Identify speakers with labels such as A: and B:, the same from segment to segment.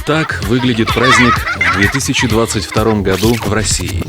A: Так выглядит праздник в 2022 году в России.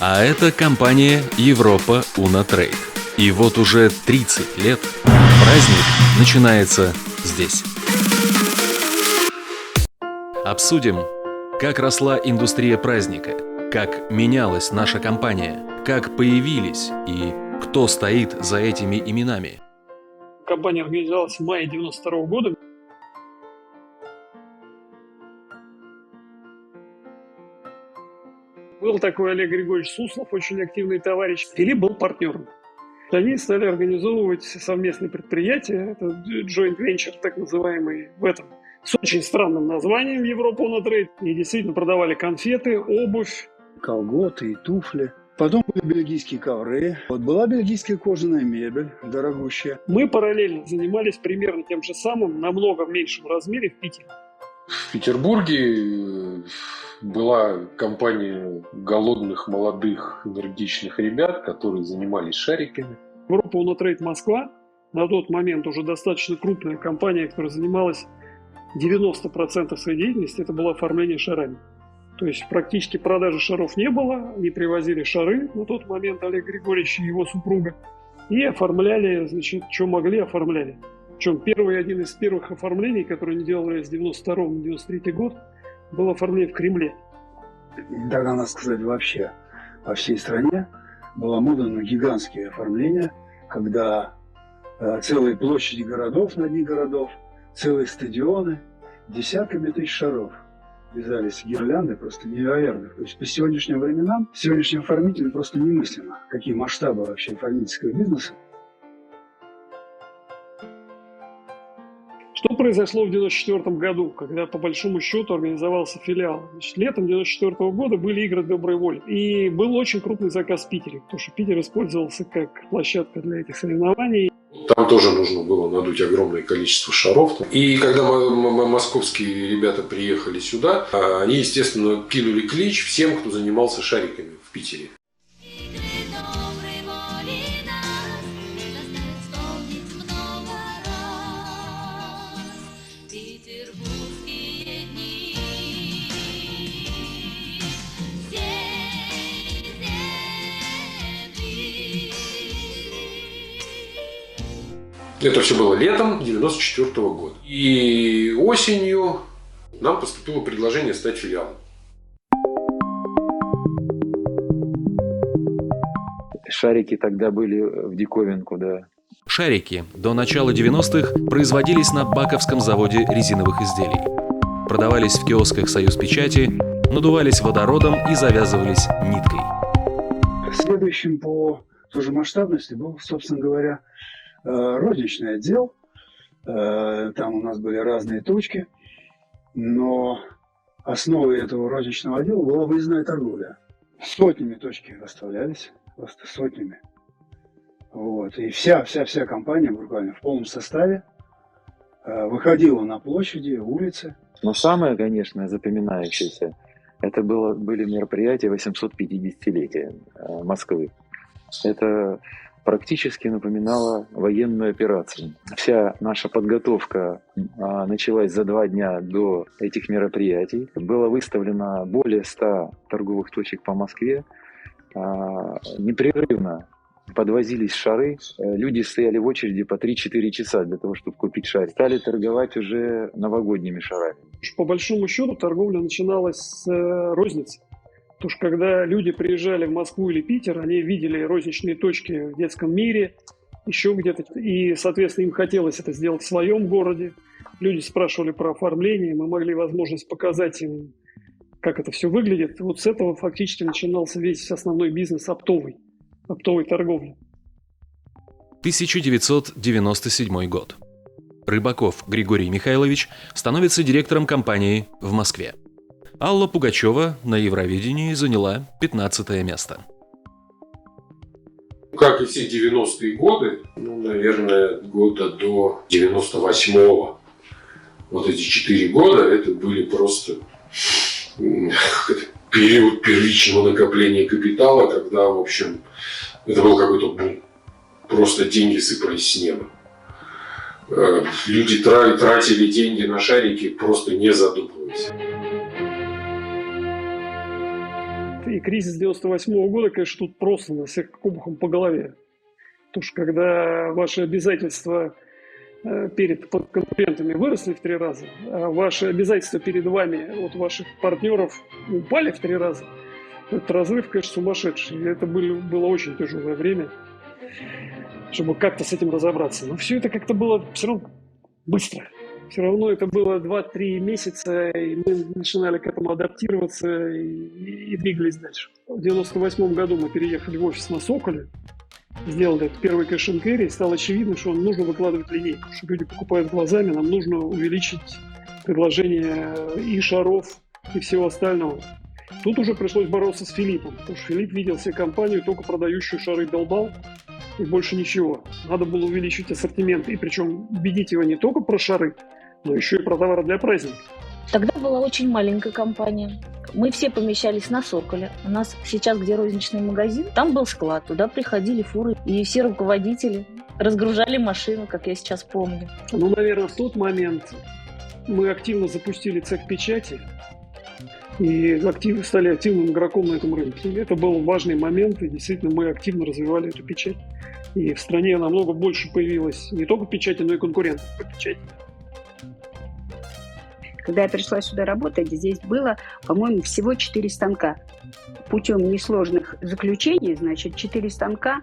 A: А это компания Европа Уно Трейд. И вот уже 30 лет праздник начинается здесь. Обсудим, как росла индустрия праздника, как менялась наша компания, как появились и кто стоит за этими именами.
B: Компания организовалась в мае 1992 года. Был такой Олег Григорьевич Суслов, очень активный товарищ. Филипп был партнером. Они стали организовывать совместные предприятия, это joint venture, так называемый, в этом, с очень странным названием Европа Уно Трейд. И действительно продавали конфеты, обувь.
C: Колготы и туфли. Потом были бельгийские ковры. Вот была бельгийская кожаная мебель, дорогущая.
B: Мы параллельно занимались примерно тем же самым, намного в меньшем размере в Питере.
D: В Петербурге была компания голодных, молодых, энергичных ребят, которые занимались шариками.
B: Европа Уно Трейд Москва на тот момент уже достаточно крупная компания, которая занималась 90% своей деятельности, это было оформление шарами. То есть практически продажи шаров не было, они привозили шары на тот момент, Олег Григорьевич и его супруга, и оформляли, значит, что могли, оформляли. Причем один из первых оформлений, которые они делали с 92 на 93 год, было оформление в Кремле.
C: Тогда, надо сказать, вообще по всей стране была мода на гигантские оформления, когда целые площади городов, на дни городов, целые стадионы, десятками тысяч шаров вязались гирлянды просто невероятных. То есть по сегодняшним временам, сегодняшним оформителям просто немыслимо, какие масштабы вообще оформительского бизнеса.
B: Что произошло в 1994 году, когда по большому счету организовался филиал? Значит, летом 1994 года были игры доброй воли. И был очень крупный заказ в Питере, потому что Питер использовался как площадка для этих соревнований.
D: Там тоже нужно было надуть огромное количество шаров. И когда московские ребята приехали сюда, они, естественно, кинули клич всем, кто занимался шариками в Питере. Это все было летом 1994 года. И осенью нам поступило предложение стать филиалом.
E: Шарики тогда были в диковинку, да.
A: Шарики до начала 90-х производились на Баковском заводе резиновых изделий. Продавались в киосках «Союзпечати», надувались водородом и завязывались ниткой.
C: Следующим по той же масштабности был, собственно говоря, розничный отдел. Там у нас были разные точки, но основой этого розничного отдела была выездная торговля. Сотнями точки расставлялись, просто сотнями. Вот. И вся компания буквально в полном составе выходила на площади, улицы.
E: Но самое, конечно, запоминающееся, это были мероприятия 850-летия Москвы. Это практически напоминало военную операцию. Вся наша подготовка началась за 2 дня до этих мероприятий. Было выставлено более 100 торговых точек по Москве. Непрерывно подвозились шары. Люди стояли в очереди по 3-4 часа для того, чтобы купить шар. Стали торговать уже новогодними шарами.
B: По большому счету торговля начиналась с розницы. Потому что когда люди приезжали в Москву или Питер, они видели розничные точки в детском мире, еще где-то. И, соответственно, им хотелось это сделать в своем городе. Люди спрашивали про оформление, мы могли возможность показать им, как это все выглядит. Вот с этого фактически начинался весь основной бизнес оптовой торговли.
A: 1997 год. Рыбаков Григорий Михайлович становится директором компании в Москве. Алла Пугачева на Евровидении заняла 15 место.
D: Как и все 90-е годы, наверное, года до 98-го, вот эти 4 года, это были просто период первичного накопления капитала, когда, в общем, это был какой-то бум. Просто деньги сыпались с неба. Люди тратили деньги на шарики, просто не задумываясь.
B: И кризис 98 года, конечно, тут просто на всех обухом по голове. Потому что когда ваши обязательства перед конкурентами выросли в 3 раза, а ваши обязательства перед вами от ваших партнеров упали в 3 раза, этот разрыв, конечно, сумасшедший. И это было очень тяжелое время, чтобы как-то с этим разобраться. Но все это как-то было все равно быстро. Все равно это было 2-3 месяца, и мы начинали к этому адаптироваться и двигались дальше. В 98 году мы переехали в офис на Соколе, сделали этот первый кэш энд кэрри, и стало очевидно, что нужно выкладывать линейку, что люди покупают глазами, нам нужно увеличить предложение и шаров, и всего остального. Тут уже пришлось бороться с Филиппом, потому что Филипп видел себе компанию, только продающую шары долбал, и больше ничего. Надо было увеличить ассортимент, и причем убедить его не только про шары, но еще и про товары для праздника.
F: Тогда была очень маленькая компания. Мы все помещались на Соколе. У нас сейчас, где розничный магазин, там был склад. Туда приходили фуры, и все руководители разгружали машину, как я сейчас помню.
B: Наверное, в тот момент мы активно запустили цех печати и стали активным игроком на этом рынке. Это был важный момент, и действительно мы активно развивали эту печать. И в стране намного больше появилось не только печати, но и конкурентов по печати.
G: Когда я пришла сюда работать, здесь было, по-моему, всего 4 станка. Путем несложных заключений, 4 станка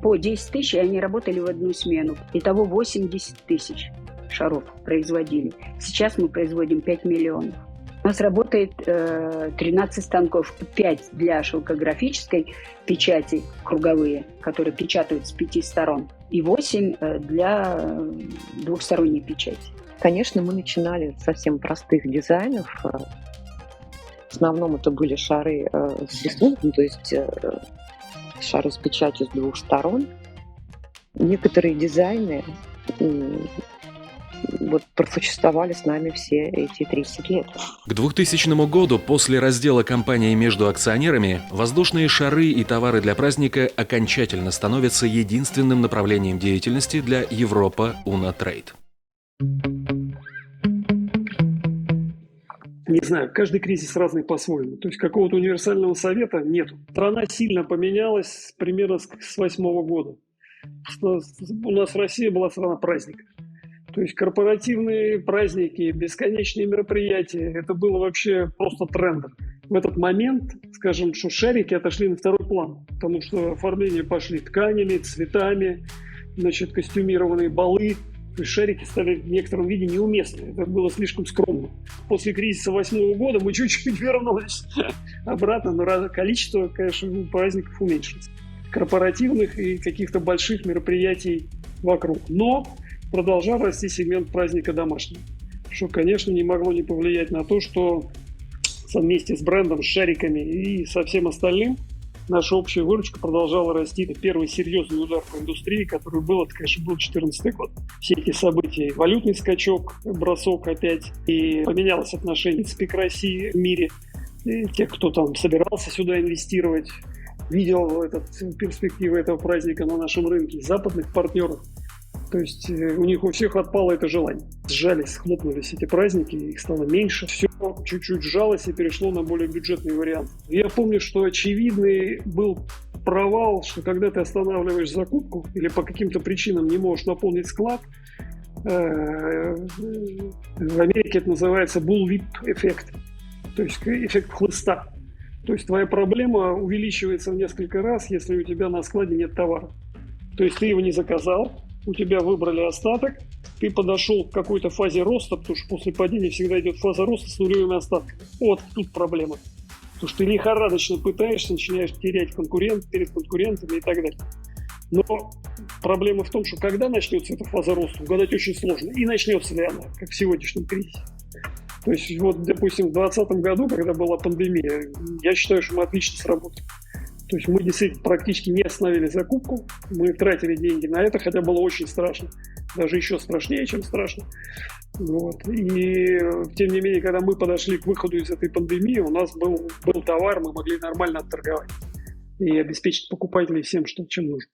G: по 10 тысяч, и они работали в одну смену. Итого 80 тысяч шаров производили. Сейчас мы производим 5 миллионов. У нас работает 13 станков, 5 для шелкографической печати круговые, которые печатают с 5 сторон, и 8 для двухсторонней печати.
H: Конечно, мы начинали с совсем простых дизайнов. В основном это были шары с рисунком, то есть шары с печатью с 2 сторон. Некоторые дизайны просуществовали с нами все эти 30 лет.
A: К 2000 году, после раздела компании между акционерами, воздушные шары и товары для праздника окончательно становятся единственным направлением деятельности для Европа Уна Трейд.
B: Не знаю, каждый кризис разный по-своему. То есть какого-то универсального совета нет. Страна сильно поменялась примерно с 2008 года. У нас Россия была страна праздника. То есть корпоративные праздники, бесконечные мероприятия, это было вообще просто трендом. В этот момент, скажем, что шарики отошли на второй план, потому что оформления пошли тканями, цветами, костюмированные балы. То есть шарики стали в некотором виде неуместны. Это было слишком скромно. После кризиса 2008 года мы чуть-чуть вернулись обратно, но количество, конечно, праздников уменьшилось. Корпоративных и каких-то больших мероприятий вокруг. Но продолжал расти сегмент праздника домашнего. Что, конечно, не могло не повлиять на то, что вместе с брендом, с шариками и со всем остальным наша общая выручка продолжала расти. Это первый серьезный удар по индустрии, который был, это, конечно, был 2014 год. Все эти события, валютный скачок, бросок опять, и поменялось отношение, в принципе, к России в мире. И тех, кто там собирался сюда инвестировать, видел перспективы этого праздника на нашем рынке, западных партнеров. То есть у них у всех отпало это желание. Сжались, схлопнулись эти праздники, их стало меньше. Все чуть-чуть сжалось и перешло на более бюджетный вариант. Я помню, что очевидный был провал, что когда ты останавливаешь закупку или по каким-то причинам не можешь наполнить склад, в Америке это называется bullwhip эффект, то есть эффект хлыста. То есть твоя проблема увеличивается в несколько раз, если у тебя на складе нет товара. То есть ты его не заказал, у тебя выбрали остаток, ты подошел к какой-то фазе роста, потому что после падения всегда идет фаза роста с нулевыми остатками. Вот тут проблема. Потому что ты лихорадочно пытаешься, начинаешь терять перед конкурентами и так далее. Но проблема в том, что когда начнется эта фаза роста, угадать очень сложно. И начнется ли она, как в сегодняшнем кризисе. То есть вот, допустим, в 2020 году, когда была пандемия, я считаю, что мы отлично сработали. То есть мы действительно практически не остановили закупку, мы тратили деньги на это, хотя было очень страшно, даже еще страшнее, чем страшно. Вот. И тем не менее, когда мы подошли к выходу из этой пандемии, у нас был товар, мы могли нормально отторговать и обеспечить покупателей всем, чем нужно.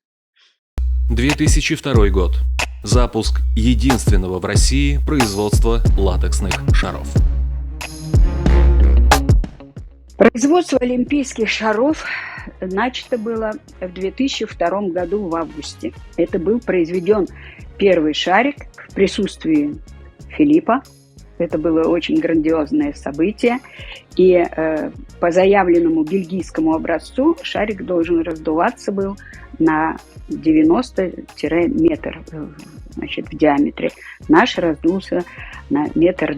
A: 2002 год. Запуск единственного в России производства латексных шаров.
G: Производство олимпийских шаров начато было в 2002 году в августе. Это был произведен первый шарик в присутствии Филиппа. Это было очень грандиозное событие. И по заявленному бельгийскому образцу шарик должен раздуваться был на 90-метр в диаметре. Наш раздулся на 1,20 метра.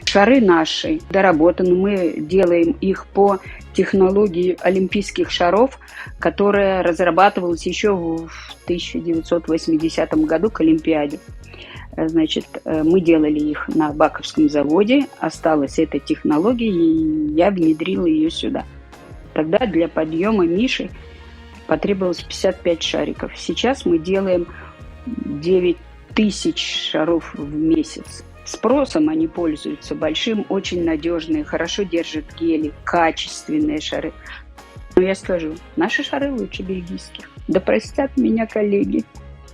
G: Шары наши доработаны. Мы делаем их по технологии олимпийских шаров, которая разрабатывалась еще в 1980 году к Олимпиаде. Значит, мы делали их на Баковском заводе. Осталась эта технология, и я внедрила ее сюда. Тогда для подъема Миши потребовалось 55 шариков. Сейчас мы делаем 9000 шаров в месяц. Спросом они пользуются большим, очень надежные, хорошо держат гели, качественные шары. Но я скажу, наши шары лучше бельгийских. Да простят меня коллеги.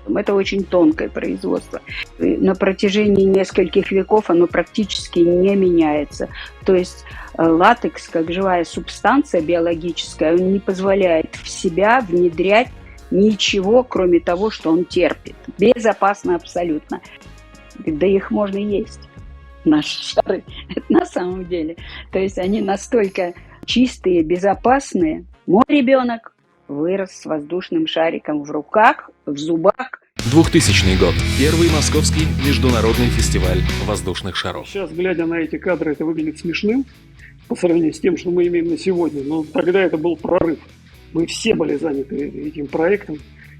G: Это очень тонкое производство. На протяжении нескольких веков оно практически не меняется. То есть латекс, как живая субстанция биологическая, он не позволяет в себя внедрять ничего, кроме того, что он терпит. Безопасно абсолютно. Да их можно есть, наши шары. Это на самом деле. То есть они настолько чистые, безопасные. Мой ребенок вырос с воздушным шариком в руках, в зубах.
A: 2000 год. Первый московский международный фестиваль воздушных шаров.
B: Сейчас, глядя на эти кадры, это выглядит смешным по сравнению с тем, что мы имеем на сегодня. Но тогда это был прорыв. Мы все были заняты этим проектом.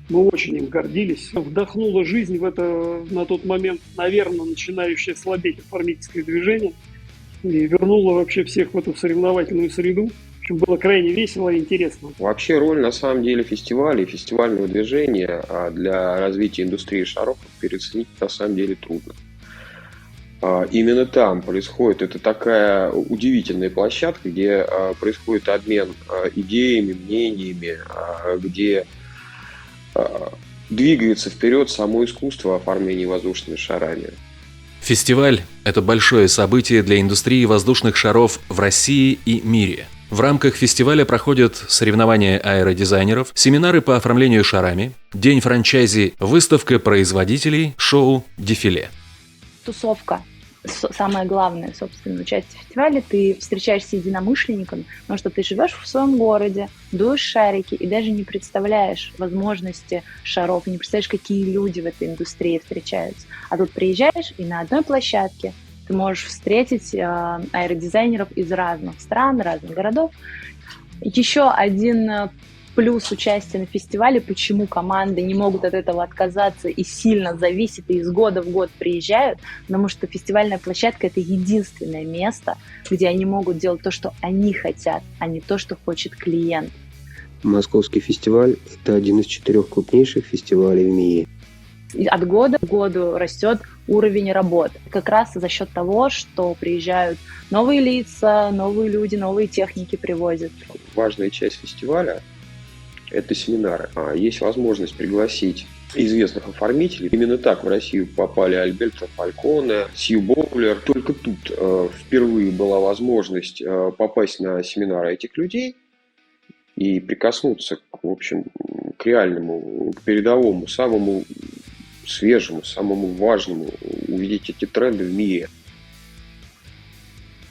B: Мы очень им гордились. Вдохнула жизнь в это на тот момент, наверное, начинающее слабеть оформительское движение. И вернула вообще всех в эту соревновательную среду. В общем, было крайне весело и интересно.
I: Вообще роль, на самом деле, фестиваля и фестивального движения для развития индустрии шаров переоценить на самом деле трудно. Именно там происходит, это такая удивительная площадка, где происходит обмен идеями, мнениями, где двигается вперед само искусство оформления воздушными шарами.
A: Фестиваль – это большое событие для индустрии воздушных шаров в России и мире. В рамках фестиваля проходят соревнования аэродизайнеров, семинары по оформлению шарами, день франчайзи, выставка производителей, шоу, дефиле.
J: Тусовка. Самое главное, собственно, часть фестиваля. Ты встречаешься с единомышленниками, потому что ты живешь в своем городе, дуешь шарики и даже не представляешь возможности шаров, не представляешь, какие люди в этой индустрии встречаются. А тут приезжаешь, и на одной площадке ты можешь встретить аэродизайнеров из разных стран, разных городов. Еще один плюс участия на фестивале, почему команды не могут от этого отказаться и сильно зависят, и из года в год приезжают, потому что фестивальная площадка – это единственное место, где они могут делать то, что они хотят, а не то, что хочет клиент.
K: Московский фестиваль – это один из 4 крупнейших фестивалей в мире.
J: От года к году растет уровень работ. Как раз за счет того, что приезжают новые лица, новые люди, новые техники привозят.
I: Важная часть фестиваля – это семинары. Есть возможность пригласить известных оформителей. Именно так в Россию попали Альберто Фальконе, Сью Боулер. Только тут впервые была возможность попасть на семинары этих людей и прикоснуться, в общем, к реальному, к передовому, самому свежему, самому важному, увидеть эти тренды в мире.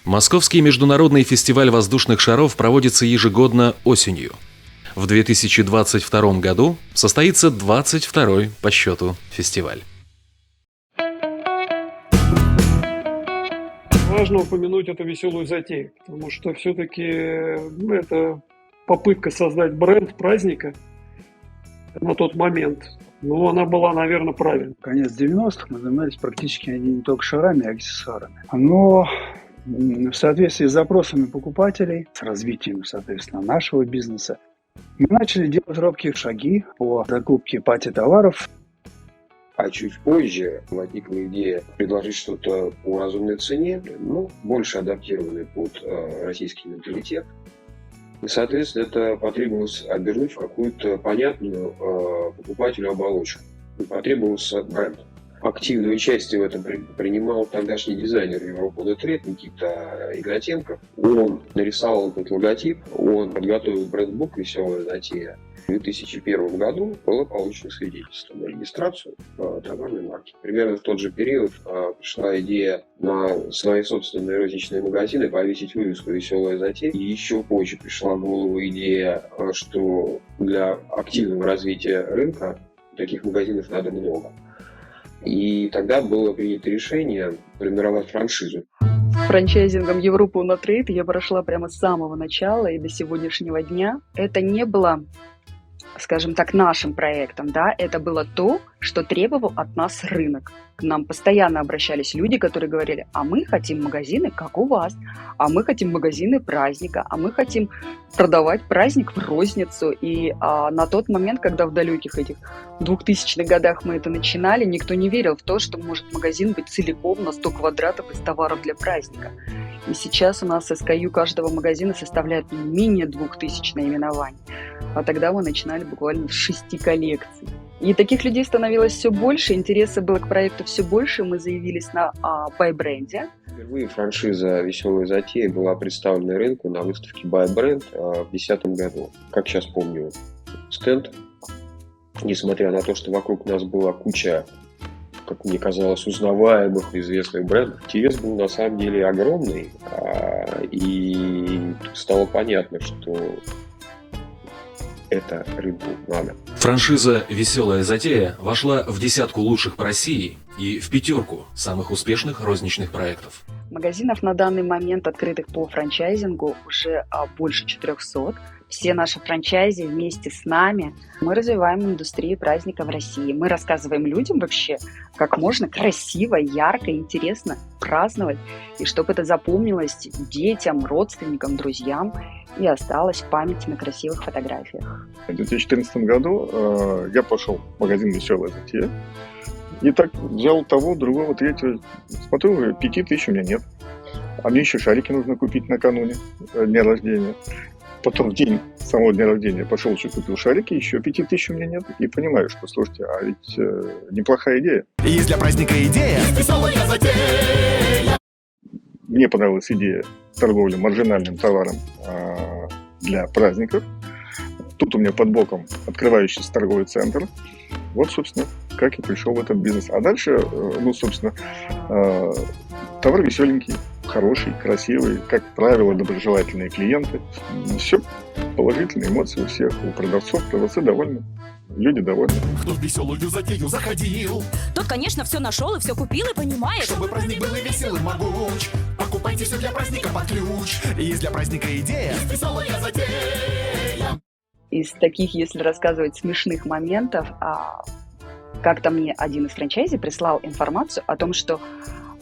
A: Московский международный фестиваль воздушных шаров проводится ежегодно осенью. В 2022 году состоится 22-й по счету фестиваль.
B: Важно упомянуть эту веселую затею, потому что все-таки это попытка создать бренд праздника на тот момент. Но она была, наверное, правильной.
C: Конец 90-х мы занимались практически не только шарами, а аксессуарами. Но в соответствии с запросами покупателей, с развитием, соответственно, нашего бизнеса, мы начали делать робкие шаги по закупке пати-товаров.
I: А чуть позже возникла идея предложить что-то по разумной цене, но больше адаптированное под российский менталитет. И, соответственно, это потребовалось обернуть в какую-то понятную покупателю оболочку. И потребовался бренд. Активное участие в этом принимал тогдашний дизайнер Европы на Трейд Никита Игнатенко. Он нарисовал этот логотип, он подготовил брендбук «Веселая затея». В 2001 году было получено свидетельство на регистрацию товарной марки. Примерно в тот же период пришла идея на свои собственные розничные магазины повесить вывеску «Веселая затея». И еще позже пришла в голову идея, что для активного развития рынка таких магазинов надо много. И тогда было принято решение формировать франшизу.
L: Франчайзингом Европы на Трейд я прошла прямо с самого начала и до сегодняшнего дня. Это не было, скажем так, нашим проектом, да, это было то, что требовал от нас рынок. К нам постоянно обращались люди, которые говорили: а мы хотим магазины, как у вас, а мы хотим магазины праздника, а мы хотим продавать праздник в розницу. И на тот момент, когда в далеких этих 2000-х годах мы это начинали, никто не верил в то, что может магазин быть целиком на 100 квадратов из товаров для праздника. И сейчас у нас SKU каждого магазина составляет менее 2000 наименований. А тогда мы начинали буквально с 6 коллекций. И таких людей становилось все больше, интереса было к проекту все больше. Мы заявились на BuyBrand.
I: Впервые франшиза «Веселая затея» была представлена рынку на выставке BuyBrand в 2010 году. Как сейчас помню, стенд, несмотря на то, что вокруг нас была куча, как мне казалось, узнаваемых известных брендов, интерес был на самом деле огромный. И стало понятно, что это рынку надо.
A: Франшиза «Веселая затея» вошла в десятку лучших по России и в 5 самых успешных розничных проектов.
L: Магазинов на данный момент, открытых по франчайзингу, уже больше 400. Все наши франчайзи вместе с нами. Мы развиваем индустрию праздника в России. Мы рассказываем людям вообще, как можно красиво, ярко, интересно праздновать. И чтобы это запомнилось детям, родственникам, друзьям и осталось в памяти на красивых фотографиях.
M: В 2014 году я пошел в магазин «Веселая затея». И так взял того, другого, третьего. Смотрю, 5000 у меня нет. А мне еще шарики нужно купить накануне дня рождения. Потом в день самого дня рождения пошел, еще купил шарики, еще 5000 у меня нет. И понимаю, что, слушайте, а ведь неплохая идея.
N: Есть для праздника идея. Веселая затея.
M: Мне понравилась идея торговли маржинальным товаром для праздников. Тут у меня под боком открывающийся торговый центр. Вот, собственно, как я пришел в этот бизнес. А дальше, собственно, товар веселенький, хороший, красивый, как правило, доброжелательные клиенты. Все положительные эмоции у всех, у продавцов, продавцы довольны, люди довольны.
N: Кто в веселую затею заходил,
O: тот, конечно, все нашел и все купил и понимает.
N: Чтобы праздник был и веселый, могуч, покупайте все для праздника под ключ. Есть для праздника идея. Есть веселая затея.
L: Из таких, если рассказывать смешных моментов, как-то мне один из франчайзи прислал информацию о том, что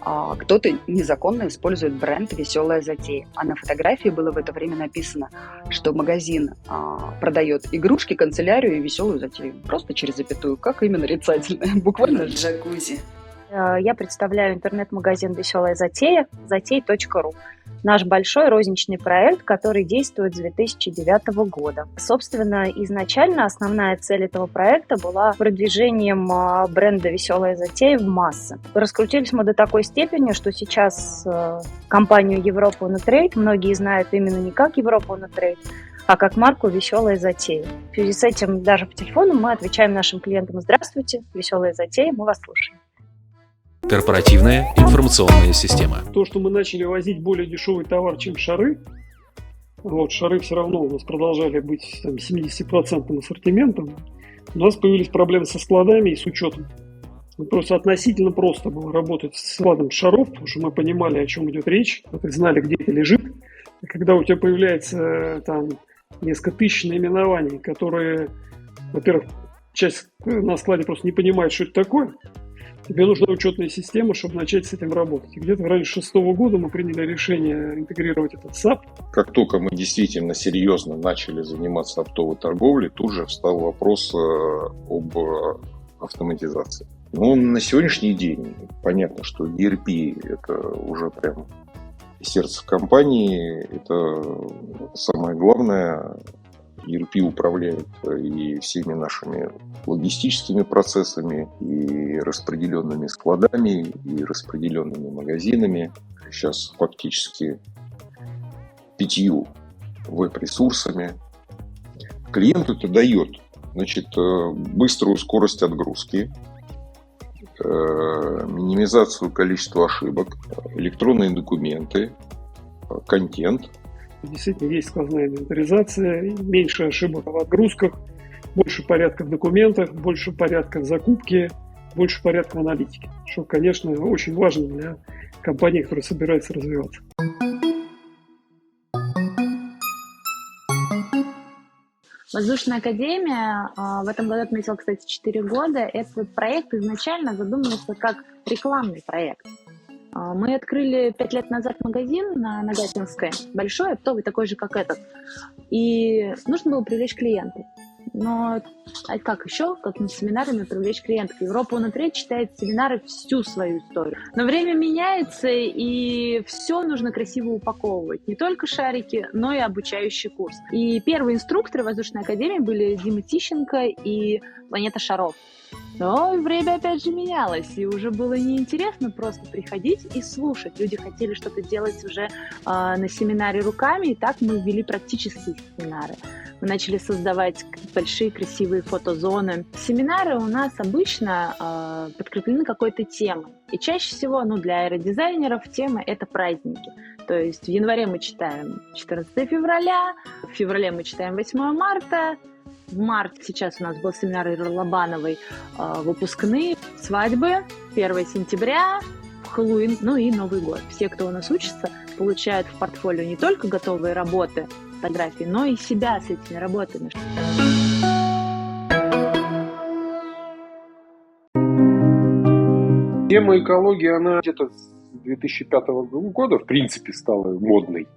L: кто-то незаконно использует бренд «Веселая затея». А на фотографии было в это время написано, что магазин продает игрушки, канцелярию и веселую затею. Просто через запятую, как имя нарицательное, буквально джакузи.
J: Я представляю интернет-магазин «Веселая затея», затей.ру. Наш большой розничный проект, который действует с 2009 года. Собственно, изначально основная цель этого проекта была продвижением бренда «Веселая затея» в массы. Раскрутились мы до такой степени, что сейчас компанию Европа на Трейд многие знают именно не как Европа на Трейд, а как марку «Веселая затея». В связи с этим даже по телефону мы отвечаем нашим клиентам: «Здравствуйте, «Веселая затея», мы вас слушаем».
A: Корпоративная информационная система.
B: То, что мы начали возить более дешевый товар, чем шары, шары все равно у нас продолжали быть 70% ассортиментом, у нас появились проблемы со складами и с учетом. Просто относительно просто было работать с складом шаров, потому что мы понимали, о чем идет речь, знали, где это лежит. И когда у тебя появляется несколько тысяч наименований, которые, во-первых, часть на складе просто не понимает, что это такое. тебе нужна учетная система, чтобы начать с этим работать. И где-то в районе 2006 года мы приняли решение интегрировать этот SAP.
P: Как только мы действительно серьезно начали заниматься оптовой торговлей, тут же встал вопрос об автоматизации. Но на сегодняшний день понятно, что ERP – это уже прям сердце компании, это самое главное. ERP управляет и всеми нашими логистическими процессами, и распределенными складами, и распределенными магазинами. Сейчас фактически 5 веб-ресурсами. Клиенту это дает, значит, быструю скорость отгрузки, минимизацию количества ошибок, электронные документы, контент.
B: Действительно, есть сквозная инвентаризация, меньше ошибок в отгрузках, больше порядка в документах, больше порядка в закупке, больше порядка в аналитике. Что, конечно, очень важно для компании, которая собирается развиваться.
J: Воздушная академия в этом году отметила, кстати, 4 года. Этот проект изначально задумывался как рекламный проект. Мы открыли 5 лет назад магазин на Нагатинской, большой, оптовый, такой же, как этот. И нужно было привлечь клиентов. Но как еще, как не семинарами привлечь клиентов? Европа на треть читает семинары всю свою историю. Но время меняется, и все нужно красиво упаковывать. Не только шарики, но и обучающий курс. И первые инструкторы воздушной академии были Дима Тищенко и Планета шаров. Но время опять же менялось, и уже было неинтересно просто приходить и слушать. Люди хотели что-то делать уже на семинаре руками, и так мы ввели практические семинары. Мы начали создавать большие красивые фотозоны. Семинары у нас обычно подкреплены какой-то темой. И чаще всего, для аэродизайнеров тема – это праздники. То есть в январе мы читаем 14 февраля, в феврале мы читаем 8 марта, в марте сейчас у нас был семинар Иры Лобановой, выпускные, свадьбы, 1 сентября, Хэллоуин, и Новый год. Все, кто у нас учится, получают в портфолио не только готовые работы, фотографии, но и себя с этими работами.
D: Тема экологии, она где-то с 2005 года, в принципе, стала модной.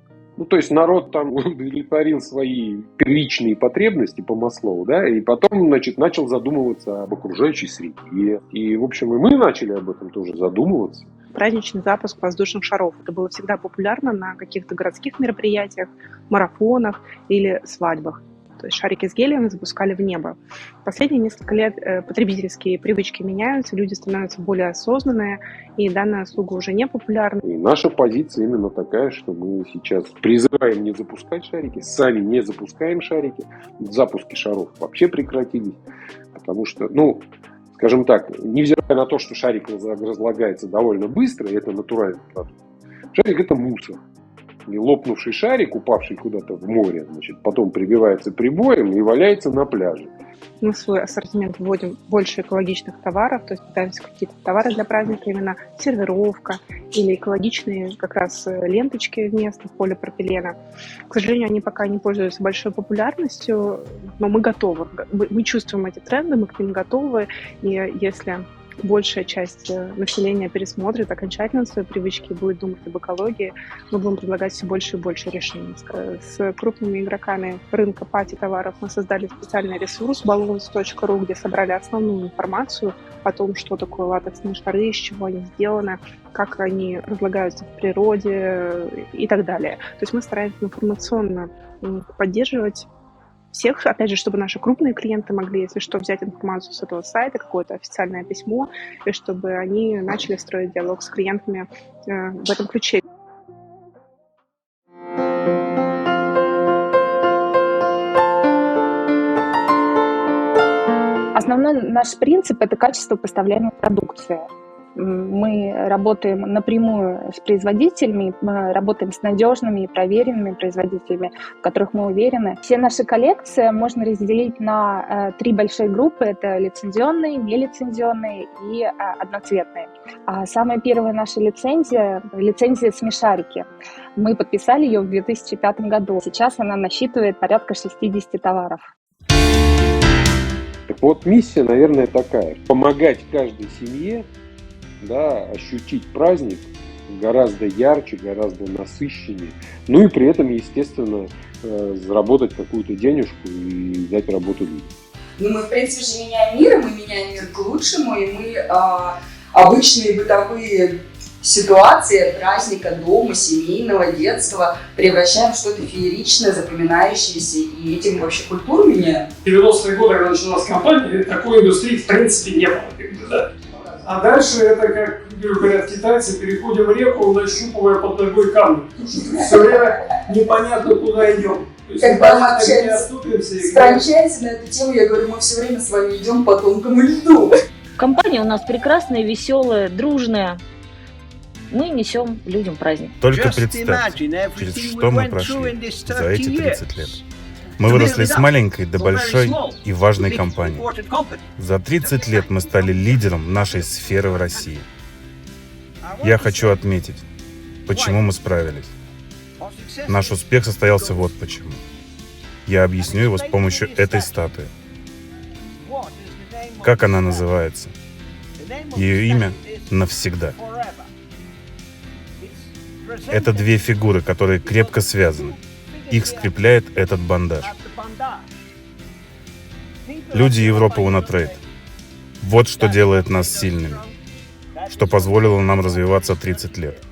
D: То есть народ там удовлетворил свои первичные потребности по Маслоу, да, и потом, начал задумываться об окружающей среде. И, в общем, и мы начали об этом тоже задумываться.
Q: Праздничный запуск воздушных шаров. Это было всегда популярно на каких-то городских мероприятиях, марафонах или свадьбах. То есть шарики с гелием запускали в небо. В последние несколько лет потребительские привычки меняются, люди становятся более осознанные, и данная услуга уже не популярна.
D: И наша позиция именно такая, что мы сейчас призываем не запускать шарики, сами не запускаем шарики. Запуски шаров вообще прекратились, потому что, скажем так, невзирая на то, что шарик разлагается довольно быстро, и это натуральный продукт, шарик – это мусор. И лопнувший шарик, упавший куда-то в море, потом прибивается прибоем и валяется на пляже.
Q: Мы в свой ассортимент вводим больше экологичных товаров, то есть пытаемся какие-то товары для праздника, именно сервировка или экологичные как раз ленточки вместо полипропилена. К сожалению, они пока не пользуются большой популярностью, но мы готовы. Мы чувствуем эти тренды, мы к ним готовы, и если большая часть населения пересмотрит окончательно свои привычки и будет думать об экологии, мы будем предлагать все больше и больше решений. С крупными игроками рынка пати-товаров мы создали специальный ресурс balloons.ru, где собрали основную информацию о том, что такое латексные шары, из чего они сделаны, как они разлагаются в природе и так далее. То есть мы стараемся информационно поддерживать всех, опять же, чтобы наши крупные клиенты могли, если что, взять информацию с этого сайта, какое-то официальное письмо, и чтобы они начали строить диалог с клиентами в этом ключе.
R: Основной наш принцип – это качество поставляемой продукции. Мы работаем напрямую с производителями, мы работаем с надежными и проверенными производителями, в которых мы уверены. Все наши коллекции можно разделить на 3 большие группы. Это лицензионные, нелицензионные и одноцветные. Самая первая наша лицензия «Смешарики». Мы подписали ее в 2005 году. Сейчас она насчитывает порядка 60 товаров.
D: Так вот, миссия, наверное, такая. Помогать каждой семье да, ощутить праздник гораздо ярче, гораздо насыщеннее. Ну и при этом, естественно, заработать какую-то денежку и дать работу людям.
S: Ну, мы, в принципе, же меняем мир, и мы меняем мир к лучшему, и мы обычные бытовые ситуации праздника, дома, семейного, детского превращаем в что-то фееричное, запоминающееся, и этим вообще культуру меняем.
B: В 90-е годы, когда началась компания, такой индустрии в принципе не было. Да? А дальше это, как говорят китайцы, переходим реку, нащупывая под ногой камни. Все время непонятно, куда идем.
S: Когда мы общаемся с франчайзи на эту тему, я говорю, мы все время с вами идем по тонкому льду.
F: Компания у нас прекрасная, веселая, дружная. Мы несем людям праздник.
T: Только представьте, через что мы прошли за эти 30 лет. Мы выросли с маленькой до большой и важной компании. За 30 лет мы стали лидером нашей сферы в России. Я хочу отметить, почему мы справились. Наш успех состоялся вот почему. Я объясню его с помощью этой статуи. Как она называется? Ее имя навсегда. Это две фигуры, которые крепко связаны. Их скрепляет этот бандаж. Люди Европы Унатрейд. Вот что делает нас сильными. Что позволило нам развиваться 30 лет.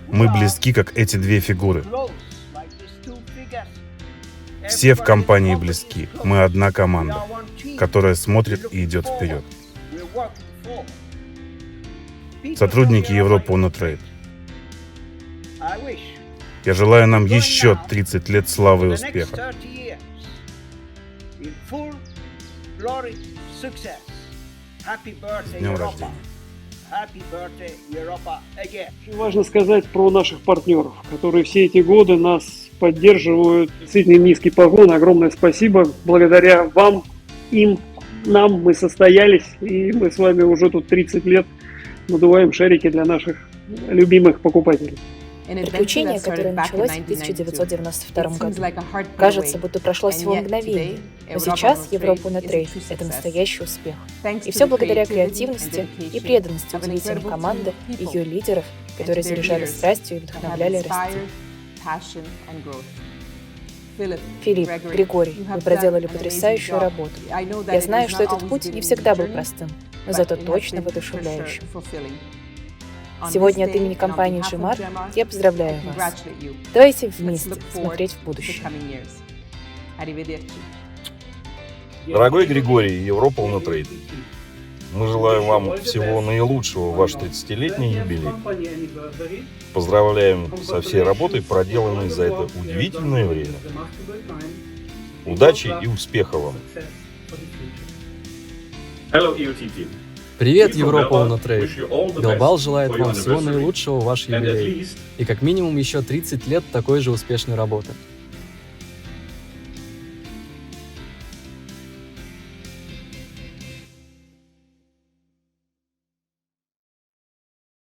T: Мы близки, как эти две фигуры. Все в компании близки. Мы одна команда, которая смотрит и идет вперед. Сотрудники Европы Унатрейд. Я желаю нам еще 30 лет славы и успеха. С днем рождения.
B: Очень важно сказать про наших партнеров, которые все эти годы нас поддерживают. Действительно низкий поклон, огромное спасибо. Благодаря вам, им, нам мы состоялись, и мы с вами уже тут 30 лет надуваем шарики для наших любимых покупателей.
U: Приключение, которое началось в 1992 году. Кажется, будто прошло всего мгновение. Но сейчас Европа Унатрейд — это настоящий успех. И все благодаря креативности и преданности удивительной команды и ее лидеров, которые заряжали страстью и вдохновляли расти. Филипп, Григорий, вы проделали потрясающую работу. Я знаю, что этот путь не всегда был простым, но зато точно воодушевляющим. Сегодня от имени компании G-Mart я поздравляю вас. Давайте вместе смотреть в будущее.
V: Дорогой Григорий и Европа Унатрейд, мы желаем вам всего наилучшего в ваш 30-летний юбилей. Поздравляем со всей работой, проделанной за это удивительное время. Удачи и успеха вам!
W: Привет, Европа Унатрейд! Глобал желает вам всего наилучшего в ваш юбилей. И как минимум еще 30 лет такой же успешной работы.